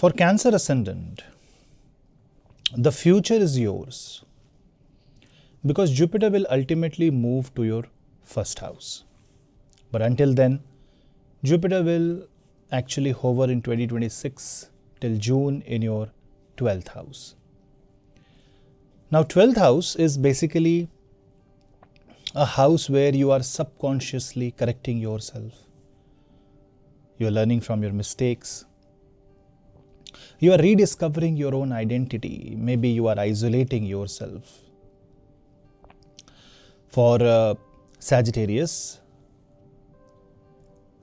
For Cancer Ascendant, the future is yours because Jupiter will ultimately move to your first house. But until then, Jupiter will actually hover in 2026 till June in your 12th house. Now, 12th house is basically a house where you are subconsciously correcting yourself. You are learning from your mistakes. You are rediscovering your own identity. Maybe you are isolating yourself. For Sagittarius,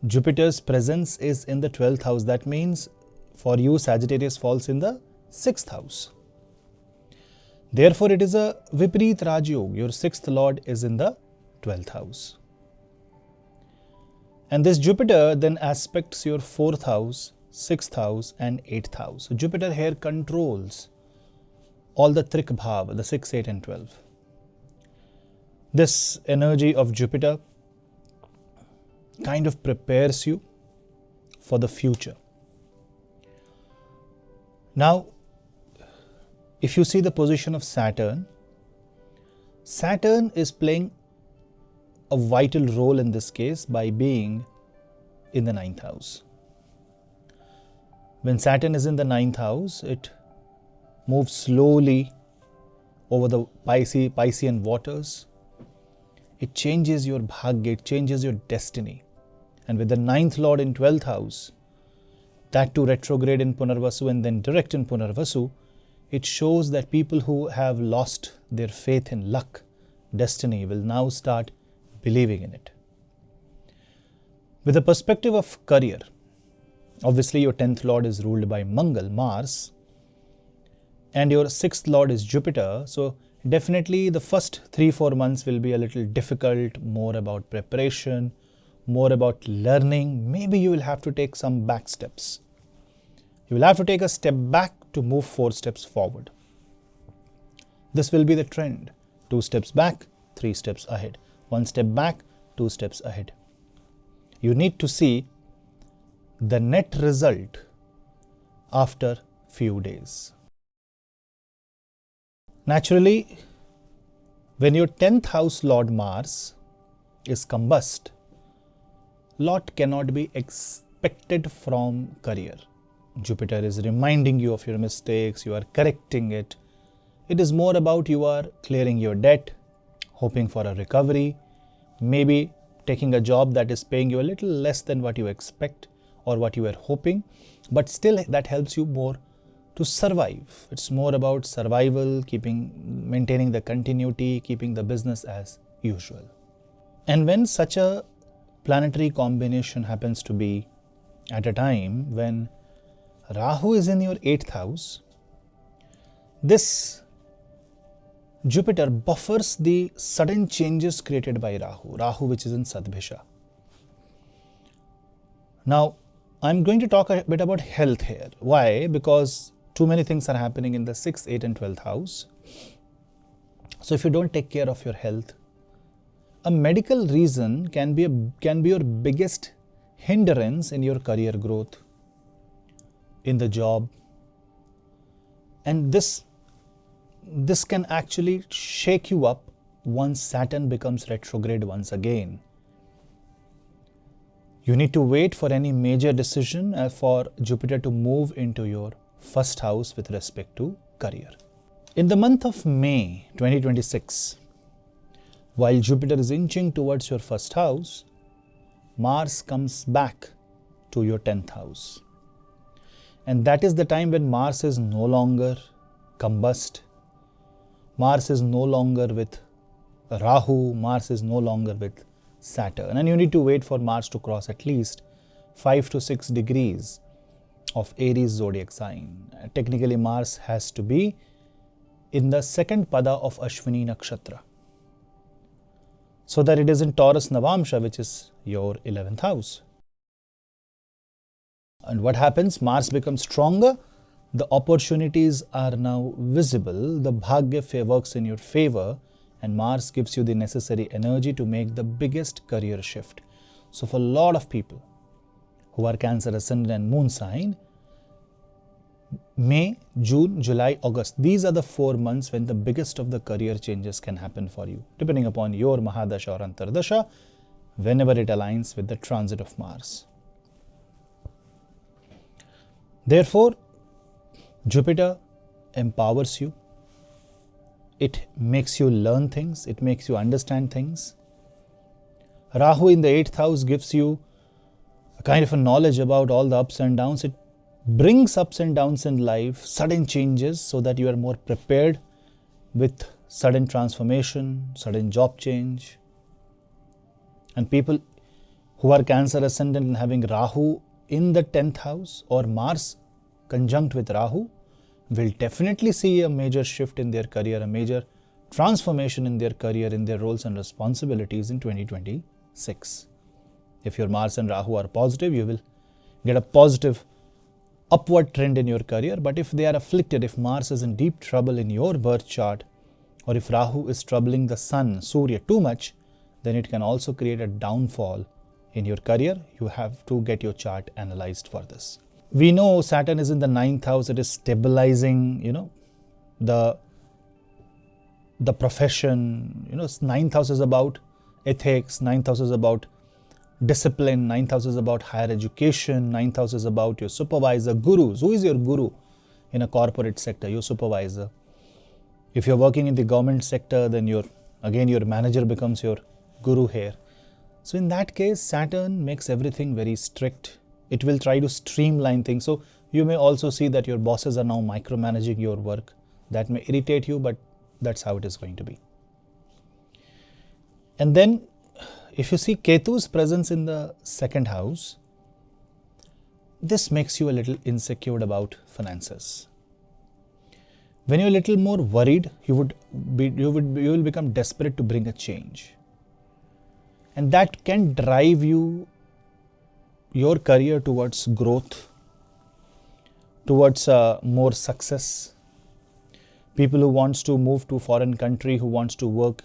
Jupiter's presence is in the 12th house. That means for you, Sagittarius falls in the 6th house. Therefore, it is a Vipareet Rajyog. Your 6th lord is in the 12th house. And this Jupiter then aspects your 4th house, 6th house and 8th house. So Jupiter here controls all the Trik Bhav, the 6, 8 and 12. This energy of Jupiter kind of prepares you for the future. Now, if you see the position of Saturn, Saturn is playing a vital role in this case by being in the 9th house. When Saturn is in the 9th house, it moves slowly over the Piscean waters. It changes your Bhagya, it changes your destiny. And with the 9th lord in 12th house, that too retrograde in Punarvasu and then direct in Punarvasu, it shows that people who have lost their faith in luck, destiny, will now start believing in it. With the perspective of career, obviously your 10th lord is ruled by Mangal, Mars, and your 6th lord is Jupiter. So definitely the first 3-4 months will be a little difficult, more about preparation, more about learning. Maybe you will have to take some back steps. You will have to take a step back to move 4 steps forward. This will be the trend. 2 steps back, 3 steps ahead. 1 step back, 2 steps ahead. You need to see the net result after few days. Naturally, when your 10th house lord Mars is combust, lot cannot be expected from career. Jupiter is reminding you of your mistakes, you are correcting it. It is more about you are clearing your debt, hoping for a recovery, maybe taking a job that is paying you a little less than what you expect or what you were hoping, but still that helps you more to survive. It's more about survival, maintaining the continuity, keeping the business as usual. And when such a planetary combination happens to be at a time when Rahu is in your 8th house, this Jupiter buffers the sudden changes created by Rahu which is in Sadbhisha. Now, I'm going to talk a bit about health here. Why? Because too many things are happening in the 6th, 8th and 12th house. So if you don't take care of your health, a medical reason can be your biggest hindrance in your career growth, in the job, and this can actually shake you up once Saturn becomes retrograde once again. You need to wait for any major decision for Jupiter to move into your first house with respect to career. In the month of May 2026, while Jupiter is inching towards your first house, Mars comes back to your 10th house. And that is the time when Mars is no longer combust. Mars is no longer with Rahu. Mars is no longer with Saturn. And you need to wait for Mars to cross at least 5 to 6 degrees of Aries zodiac sign. Technically, Mars has to be in the 2nd pada of Ashwini Nakshatra, so that it is in Taurus Navamsha, which is your 11th house. And what happens? Mars becomes stronger, the opportunities are now visible, the Bhagya works in your favor, and Mars gives you the necessary energy to make the biggest career shift. So for a lot of people who are Cancer Ascendant and Moon sign, May, June, July, August. These are the 4 months when the biggest of the career changes can happen for you, depending upon your Mahadasha or Antardasha, whenever it aligns with the transit of Mars. Therefore, Jupiter empowers you. It makes you learn things. It makes you understand things. Rahu in the 8th house gives you a kind of a knowledge about all the ups and downs. It brings ups and downs in life, sudden changes, so that you are more prepared with sudden transformation, sudden job change. And people who are Cancer ascendant and having Rahu in the 10th house or Mars conjunct with Rahu will definitely see a major shift in their career, a major transformation in their career, in their roles and responsibilities in 2026. If your Mars and Rahu are positive, you will get a positive upward trend in your career. But if they are afflicted, if Mars is in deep trouble in your birth chart, or if Rahu is troubling the Sun, Surya too much, then it can also create a downfall in your career. You have to get your chart analyzed for this. We know Saturn is in the 9th house. It is stabilizing, the profession. 9th house is about ethics. 9th house is about discipline. 9th house is about higher education. 9th house is about your supervisor, gurus. Who is your guru in a corporate sector? Your supervisor. If you're working in the government sector, then your manager becomes your guru here. So in that case, Saturn makes everything very strict. It will try to streamline things. So you may also see that your bosses are now micromanaging your work. That may irritate you, but that's how it is going to be. And then if you see Ketu's presence in the 2nd house, this makes you a little insecure about finances. When you're a little more worried, you will become desperate to bring a change. And that can drive your career towards growth, towards more success. People who wants to move to foreign country, who wants to work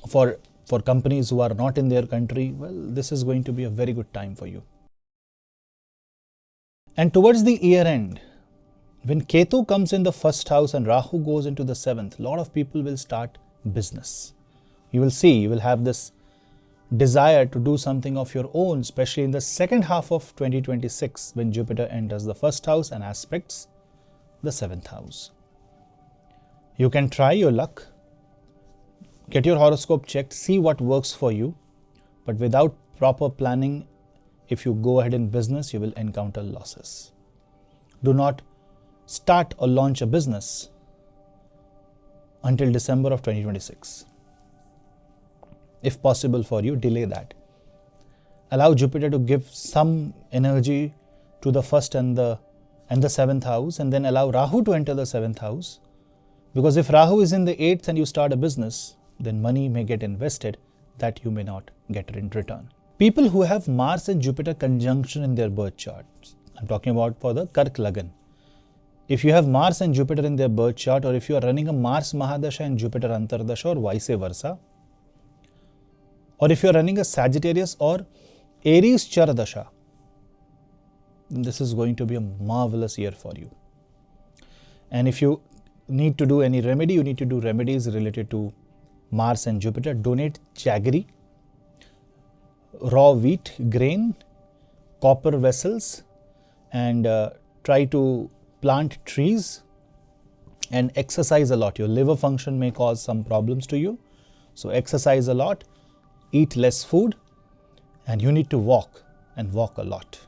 for companies who are not in their country, well, this is going to be a very good time for you. And towards the year end, when Ketu comes in the 1st house and Rahu goes into the 7th, a lot of people will start business. You will have this desire to do something of your own, especially in the 2nd half of 2026 when Jupiter enters the 1st house and aspects the 7th house. You can try your luck, get your horoscope checked, see what works for you, but without proper planning, if you go ahead in business, you will encounter losses. Do not start or launch a business until December of 2026. If possible for you, delay that. Allow Jupiter to give some energy to the 1st and the 7th house, and then allow Rahu to enter the 7th house. Because if Rahu is in the 8th and you start a business, then money may get invested that you may not get in return. People who have Mars and Jupiter conjunction in their birth charts, I'm talking about for the Kark Lagan. If you have Mars and Jupiter in their birth chart, or if you are running a Mars Mahadasha and Jupiter Antardasha or vice versa, or if you are running a Sagittarius or Aries Charadasha, this is going to be a marvelous year for you. And if you need to do any remedy, you need to do remedies related to Mars and Jupiter. Donate jaggery, raw wheat, grain, copper vessels, and try to plant trees and exercise a lot. Your liver function may cause some problems to you. So exercise a lot, eat less food, and you need to walk and walk a lot.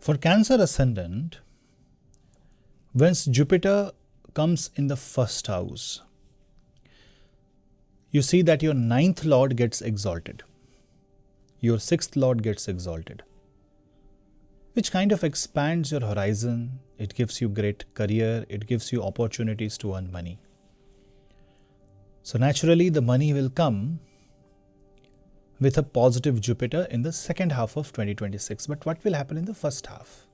For Cancer ascendant, once Jupiter comes in the 1st house, you see that your 9th lord gets exalted. Your 6th lord gets exalted, which kind of expands your horizon. It gives you great career. It gives you opportunities to earn money. So naturally, the money will come with a positive Jupiter in the 2nd half of 2026. But what will happen in the 1st half?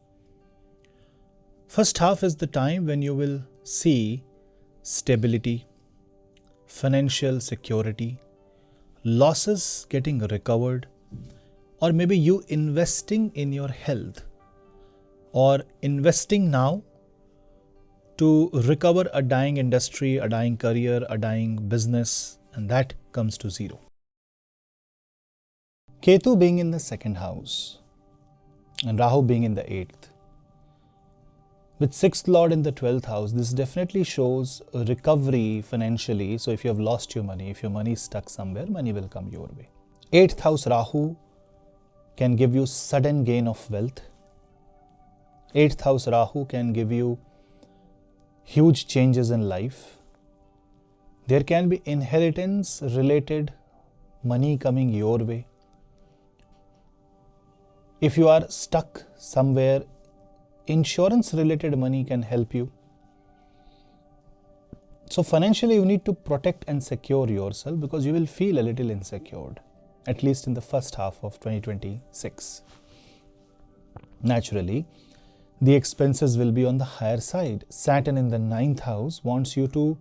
1st half is the time when you will see stability, financial security, losses getting recovered, or maybe you investing in your health, or investing now to recover a dying industry, a dying career, a dying business, and that comes to zero. Ketu being in the second house and Rahu being in the 8th. With 6th Lord in the 12th house, this definitely shows a recovery financially. So if you have lost your money, if your money is stuck somewhere, money will come your way. 8th house Rahu can give you sudden gain of wealth. 8th house Rahu can give you huge changes in life. There can be inheritance related money coming your way. If you are stuck somewhere, insurance related money can help you. So financially you need to protect and secure yourself, because you will feel a little insecure, at least in the first half of 2026. Naturally, the expenses will be on the higher side. Saturn in the 9th house wants you to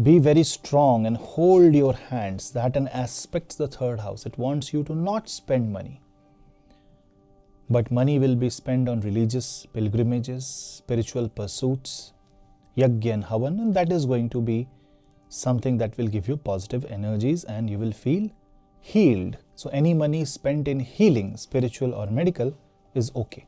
be very strong and hold your hands. Saturn aspects the 3rd house. It wants you to not spend money. But money will be spent on religious pilgrimages, spiritual pursuits, yajna and havan, and that is going to be something that will give you positive energies and you will feel healed. So any money spent in healing, spiritual or medical, is okay.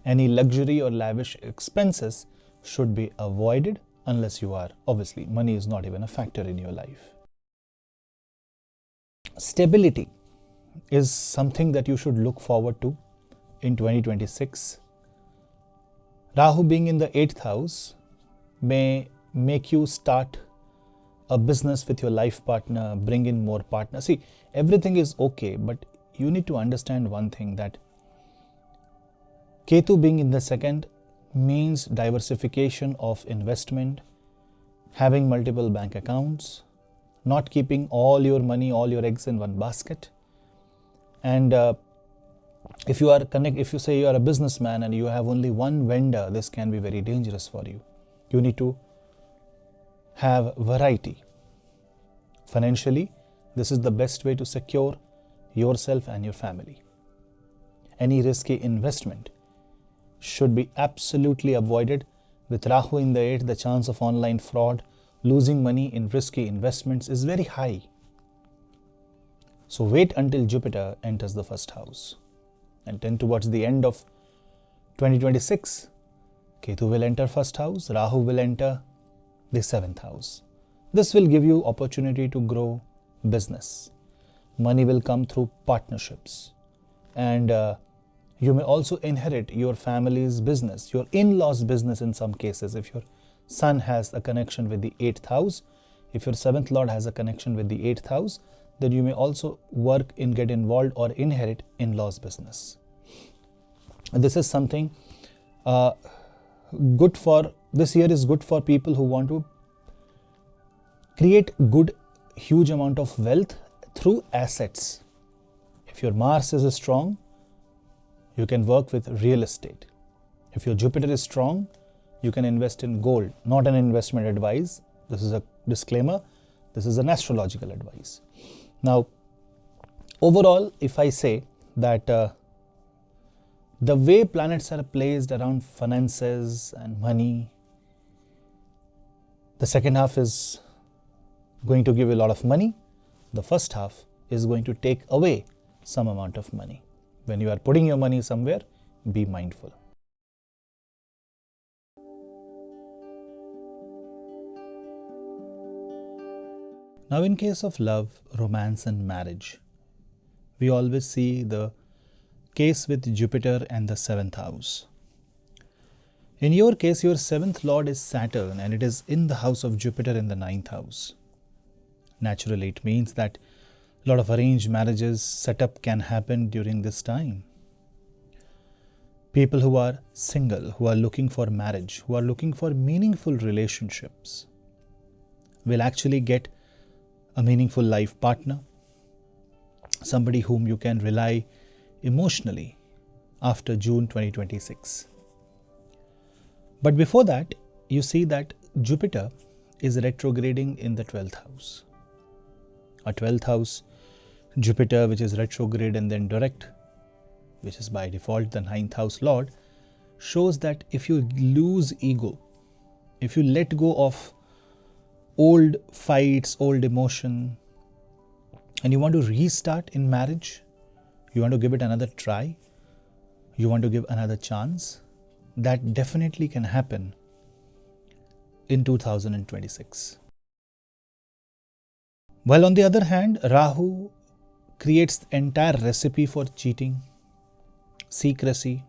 Any luxury or lavish expenses should be avoided unless you are, obviously, money is not even a factor in your life. Stability is something that you should look forward to in 2026. Rahu being in the 8th house may make you start a business with your life partner, bring in more partners. See, everything is okay, but you need to understand one thing, that Ketu being in the 2nd means diversification of investment, having multiple bank accounts, not keeping all your money, all your eggs in one basket. And if you say you are a businessman and you have only one vendor, this can be very dangerous for you. You need to have variety. Financially, this is the best way to secure yourself and your family. Any risky investment should be absolutely avoided. With Rahu in the 8th, the chance of online fraud, losing money in risky investments is very high. So wait until Jupiter enters the 1st house. And then towards the end of 2026, Ketu will enter 1st house, Rahu will enter the 7th house. This will give you opportunity to grow business. Money will come through partnerships. And you may also inherit your family's business, your in-laws' business in some cases. If your son has a connection with the 8th house, if your 7th Lord has a connection with the 8th house, then you may also get involved or inherit in-laws' business. This is something good for, this year is good for people who want to create good, huge amount of wealth through assets. If your Mars is strong, you can work with real estate. If your Jupiter is strong, you can invest in gold. Not an investment advice. This is a disclaimer. This is an astrological advice. Now, overall, if I say that the way planets are placed around finances and money, the second half is going to give you a lot of money. The first half is going to take away some amount of money. When you are putting your money somewhere, be mindful. Now, in case of love, romance and marriage, we always see the case with Jupiter and the 7th house. In your case, your 7th Lord is Saturn and it is in the house of Jupiter in the 9th house. Naturally, it means that a lot of arranged marriages setup can happen during this time. People who are single, who are looking for marriage, who are looking for meaningful relationships, will actually get a meaningful life partner, somebody whom you can rely emotionally after June 2026. But before that, you see that Jupiter is retrograding in the 12th house. A 12th house, Jupiter, which is retrograde and then direct, which is by default the 9th house lord, shows that if you lose ego, if you let go of old fights, old emotion, and you want to restart in marriage, you want to give it another try, you want to give another chance, that definitely can happen in 2026. While on the other hand, Rahu creates the entire recipe for cheating, secrecy,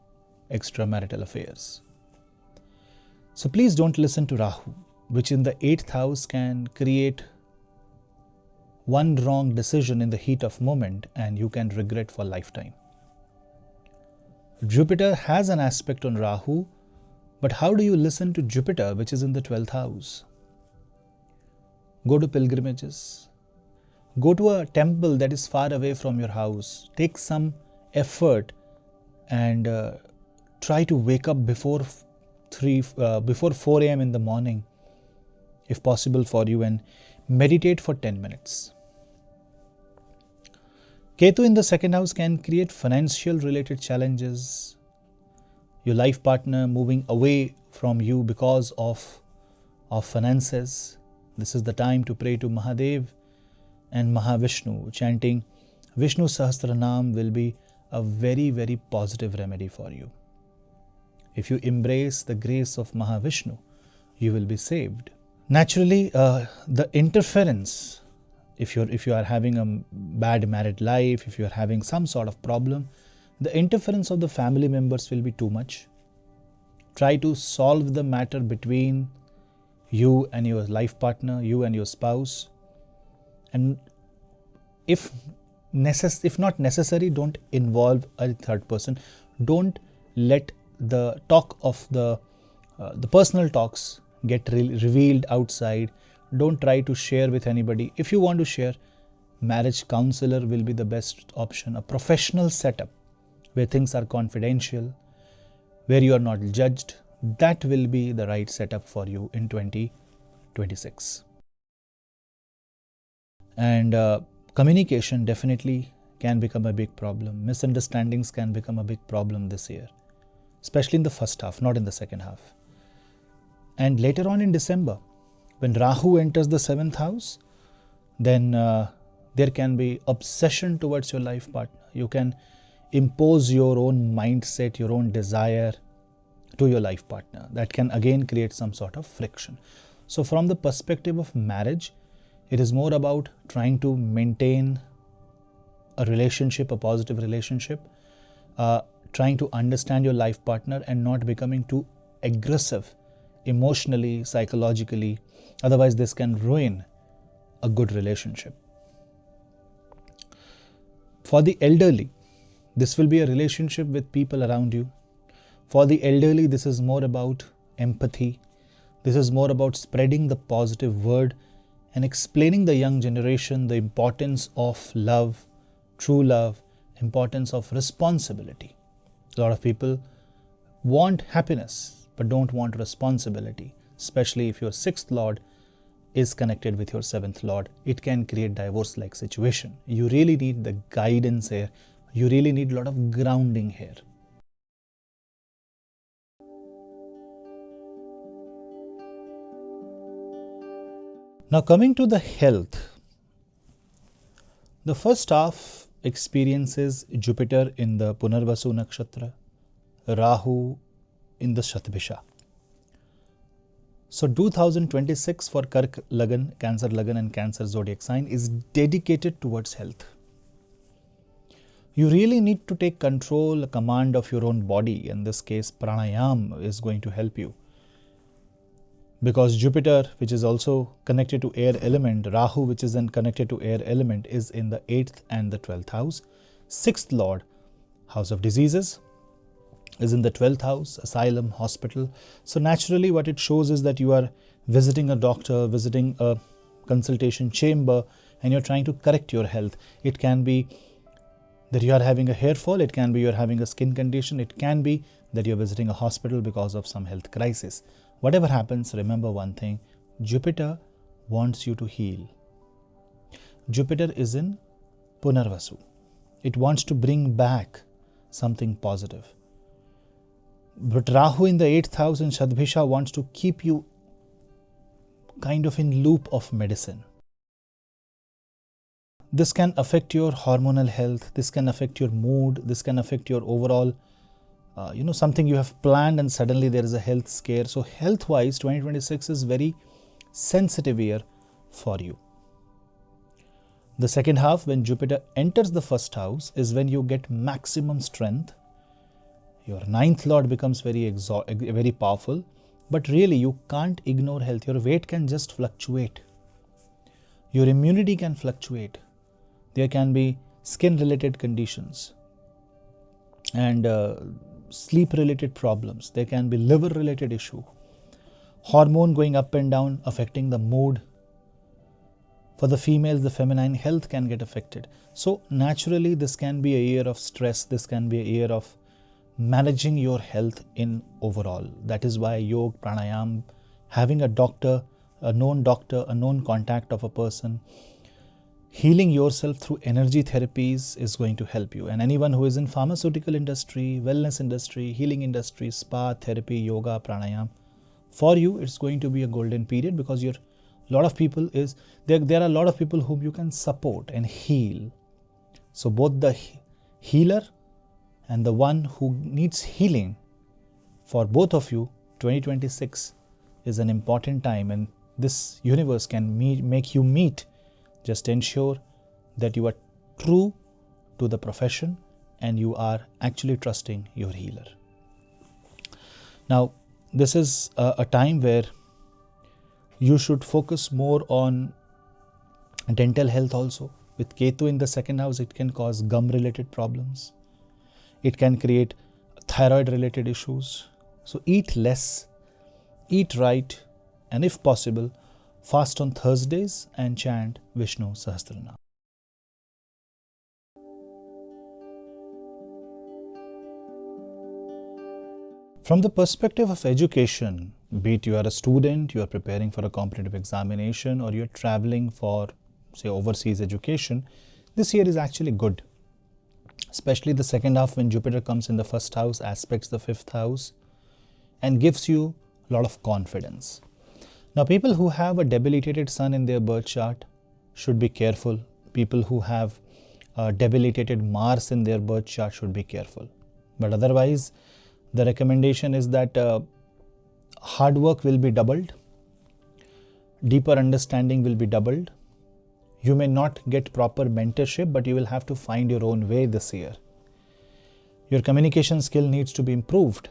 extramarital affairs. So please don't listen to Rahu, which in the 8th house can create one wrong decision in the heat of moment and you can regret for lifetime. Jupiter has an aspect on Rahu, but how do you listen to Jupiter, which is in the 12th house? Go to pilgrimages. Go to a temple that is far away from your house. Take some effort and try to wake up before 4 a.m. in the morning, if possible for you, and meditate for 10 minutes. Ketu in the 2nd house can create financial related challenges. Your life partner moving away from you because of finances. This is the time to pray to Mahadev and Mahavishnu. Chanting Vishnu Sahasranam will be a very, very positive remedy for you. If you embrace the grace of Mahavishnu, you will be saved. Naturally, the interference, if you are having a bad married life, if you are having some sort of problem, the interference of the family members will be too much. Try to solve the matter between you and your life partner, you and your spouse. And if not necessary, don't involve a third person. Don't let the talk of the personal talks get revealed outside. Don't try to share with anybody. If you want to share, marriage counselor will be the best option. A professional setup where things are confidential, where you are not judged, that will be the right setup for you in 2026. And communication definitely can become a big problem. Misunderstandings can become a big problem this year, especially in the first half, not in the second half. And later on in December, when Rahu enters the 7th house, then there can be obsession towards your life partner. You can impose your own mindset, your own desire to your life partner. That can again create some sort of friction. So from the perspective of marriage, it is more about trying to maintain a relationship, a positive relationship, trying to understand your life partner and not becoming too aggressive emotionally, psychologically. Otherwise, this can ruin a good relationship. For the elderly, this will be a relationship with people around you. For the elderly, this is more about empathy. This is more about spreading the positive word and explaining the young generation the importance of love, true love, importance of responsibility. A lot of people want happiness but don't want responsibility, especially if your 6th lord is connected with your 7th lord. It can create divorce-like situation. You really need the guidance here. You really need a lot of grounding here. Now coming to the health, the first half experiences Jupiter in the Punarvasu Nakshatra, Rahu in the Shatbisha. So 2026 for Kark Lagan, Cancer Lagan and Cancer Zodiac sign is dedicated towards health. You really need to take control, command of your own body. In this case, pranayam is going to help you. Because Jupiter, which is also connected to air element, Rahu, which is then connected to air element, is in the 8th and the 12th house. 6th lord, house of diseases, is in the 12th house, asylum, hospital. So naturally what it shows is that you are visiting a doctor, visiting a consultation chamber, and you're trying to correct your health. It can be that you are having a hair fall, it can be you're having a skin condition, it can be that you're visiting a hospital because of some health crisis. Whatever happens, remember one thing, Jupiter wants you to heal. Jupiter is in Punarvasu. It wants to bring back something positive. But Rahu in the 8th house in Shadbhisha wants to keep you kind of in loop of medicine. This can affect your hormonal health, this can affect your mood, this can affect your overall, something you have planned and suddenly there is a health scare. So health-wise, 2026 is very sensitive year for you. The second half, when Jupiter enters the first house, is when you get maximum strength. Your 9th lord becomes very powerful, but really you can't ignore health. Your weight can just fluctuate. Your immunity can fluctuate. There can be skin-related conditions and sleep-related problems. There can be liver-related issue. Hormone going up and down, affecting the mood. For the females, the feminine health can get affected. So naturally, this can be a year of stress. This can be a year of managing your health in overall. That is why yoga, pranayam, having a doctor, a known contact of a person, healing yourself through energy therapies is going to help you. And anyone who is in pharmaceutical industry, wellness industry, healing industry, spa, therapy, yoga, pranayam, for you it's going to be a golden period, because there are a lot of people whom you can support and heal. So both the healer and the one who needs healing, for both of you, 2026 is an important time, and this universe can make you meet. Just ensure that you are true to the profession and you are actually trusting your healer. Now, this is a time where you should focus more on dental health also. With Ketu in the second house, it can cause gum-related problems. It can create thyroid-related issues. So eat less, eat right, and if possible, fast on Thursdays and chant Vishnu Sahasranam. From the perspective of education, be it you are a student, you are preparing for a competitive examination, or you are traveling for, say, overseas education, this year is actually good. Especially the second half, when Jupiter comes in the first house, aspects the 5th house, and gives you a lot of confidence. Now, people who have a debilitated sun in their birth chart should be careful. People who have debilitated Mars in their birth chart should be careful. But otherwise, the recommendation is that hard work will be doubled, deeper understanding will be doubled. You may not get proper mentorship, but you will have to find your own way this year. Your communication skill needs to be improved,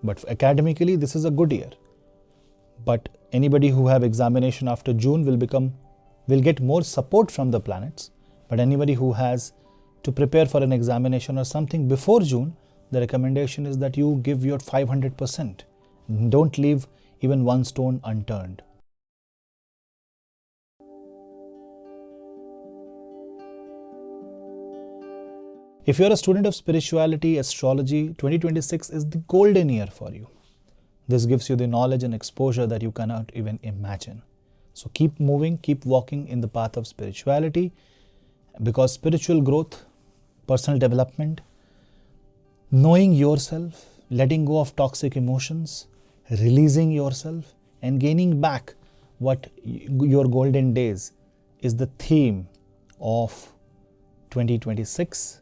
but academically, this is a good year. But anybody who have examination after June will get more support from the planets. But anybody who has to prepare for an examination or something before June, the recommendation is that you give your 500%. Don't leave even one stone unturned. If you're a student of spirituality, astrology, 2026 is the golden year for you. This gives you the knowledge and exposure that you cannot even imagine. So keep moving, keep walking in the path of spirituality, because spiritual growth, personal development, knowing yourself, letting go of toxic emotions, releasing yourself, and gaining back what your golden days is the theme of 2026.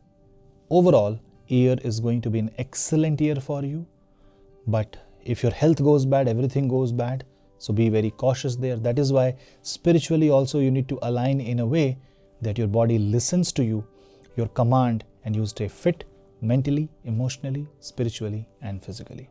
Overall, year is going to be an excellent year for you, but if your health goes bad, everything goes bad. So be very cautious there. That is why spiritually also you need to align in a way that your body listens to you, your command, and you stay fit mentally, emotionally, spiritually, and physically.